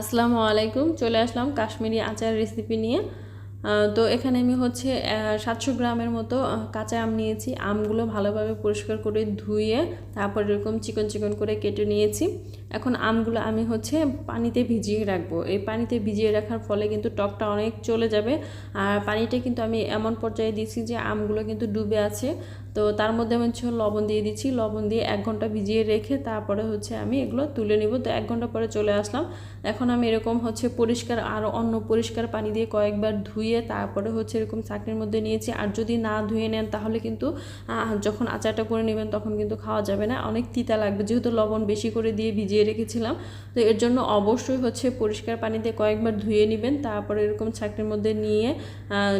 আসসালামু আলাইকুম। চলে আসলাম কাশ্মীরি আচার রেসিপি নিয়ে। তো এখানে আমি 700 গ্রামের মতো কাঁচা আম নিয়েছি। আমগুলো ভালোভাবে পরিষ্কার করে ধুয়ে তারপর এরকম চিকন চিকন করে কেটে নিয়েছি। এখন আমগুলো আমি পানিতে ভিজিয়ে রাখবো। এই পানিতে ভিজিয়ে রাখার ফলে কিন্তু টকটা অনেক চলে যাবে। আর পানিটা কিন্তু আমি এমন পর্যায়ে দিচ্ছি যে আমগুলো কিন্তু ডুবে আছে। তো তার মধ্যে আমি লবণ দিয়ে দিচ্ছি। লবণ দিয়ে 1 ঘন্টা ভিজিয়ে রেখে তারপরে আমি এগুলো তুলে নিব। তো 1 ঘন্টা পরে চলে আসলাম। এখন আমি এরকম পরিষ্কার আরও অন্য পরিষ্কার পানি দিয়ে কয়েকবার ধুয়ে তারপরে এরকম চাকনির মধ্যে নিয়েছি। আর যদি না ধুয়ে নেন তাহলে কিন্তু যখন আচারটা করে নেবেন তখন কিন্তু খাওয়া যাবে না, অনেক তিতা লাগবে, যেহেতু লবণ বেশি করে দিয়ে ভিজিয়ে রেখেছিলাম। তো এর জন্য অবশ্যই পরিষ্কার পানি দিয়ে কয়েকবার ধুয়ে নেবেন। তারপরে এরকম ছাকনির মধ্যে নিয়ে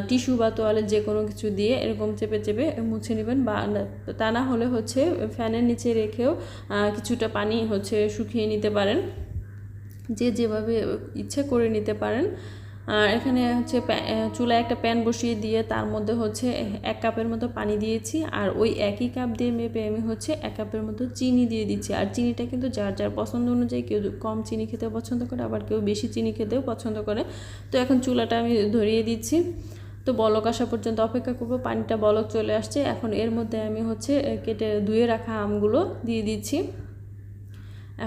টিস্যু বা তোয়ালে যে কোনো কিছু দিয়ে এরকম চেপে চেপে মুছে নেবেন। বা তা না হলে ফ্যানের নিচে রেখেও কিছুটা পানি শুকিয়ে নিতে পারেন, যে যেভাবে ইচ্ছে করে নিতে পারেন। আর এখানে চুলায় একটা প্যান বসিয়ে দিয়ে তার মধ্যে 1 কাপের মতো পানি দিয়েছি। আর ওই একই কাপ দিয়ে মেপে আমি 1 কাপের মতো চিনি দিয়ে দিচ্ছি। আর চিনিটা কিন্তু যার যার পছন্দ অনুযায়ী, কেউ কম চিনি খেতে পছন্দ করে, আবার কেউ বেশি চিনি খেতেও পছন্দ করে। তো এখন চুলাটা আমি ধরিয়ে দিচ্ছি। তো বলক আসা পর্যন্ত অপেক্ষা করবো। পানিটা বলক চলে আসছে। এখন এর মধ্যে আমি কেটে ধুয়ে রাখা আমগুলো দিয়ে দিচ্ছি।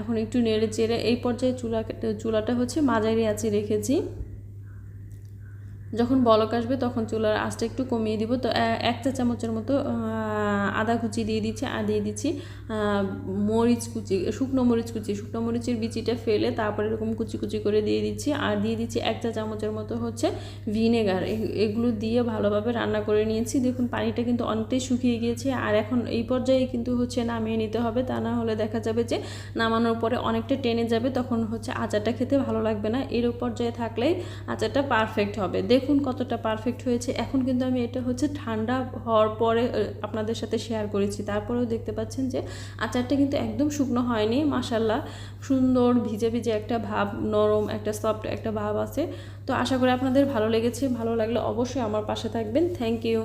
এখন একটু নেড়ে চেড়ে এই পর্যায়ে চুলাটা মাঝারি আঁচে রেখেছি। যখন বলক আসবে তখন চুলার আঁচটা একটু কমিয়ে দিব। তো 1 চা চামচের মতো আদা কুচি দিয়ে দিচ্ছি। আর দিয়ে দিচ্ছি মরিচ কুচি, শুকনো মরিচ কুচি। শুকনো মরিচের বিচিটা ফেলে তারপর এরকম কুচি কুচি করে দিয়ে দিচ্ছি। আর দিয়ে দিচ্ছি 1 চা চামচের মতো ভিনেগার। এগুলো দিয়ে ভালোভাবে রান্না করে নিয়েছি। দেখুন পানিটা কিন্তু অনেকটাই শুকিয়ে গিয়েছে। আর এখন এই পর্যায়ে কিন্তু নামিয়ে নিতে হবে, তা না হলে দেখা যাবে যে নামানোর পরে অনেকটা টেনে যাবে, তখন আচারটা খেতে ভালো লাগবে না। এর পর্যায়ে থাকলেই আচারটা পারফেক্ট হবে। দেখুন কতটা পারফেক্ট হয়েছে। এখন কিন্তু আমি এটা ঠান্ডা হওয়ার পরে আপনাদের সাথে শেয়ার করেছি, তারপরেও দেখতে পাচ্ছেন যে আচারটা কিন্তু একদম শুকনো হয়নি। মাশাআল্লাহ, সুন্দর ভিজে ভিজে একটা ভাব, নরম একটা সফট একটা ভাব আছে। তো আশা করি আপনাদের ভালো লেগেছে। ভালো লাগলে অবশ্যই আমার পাশে থাকবেন। Thank you.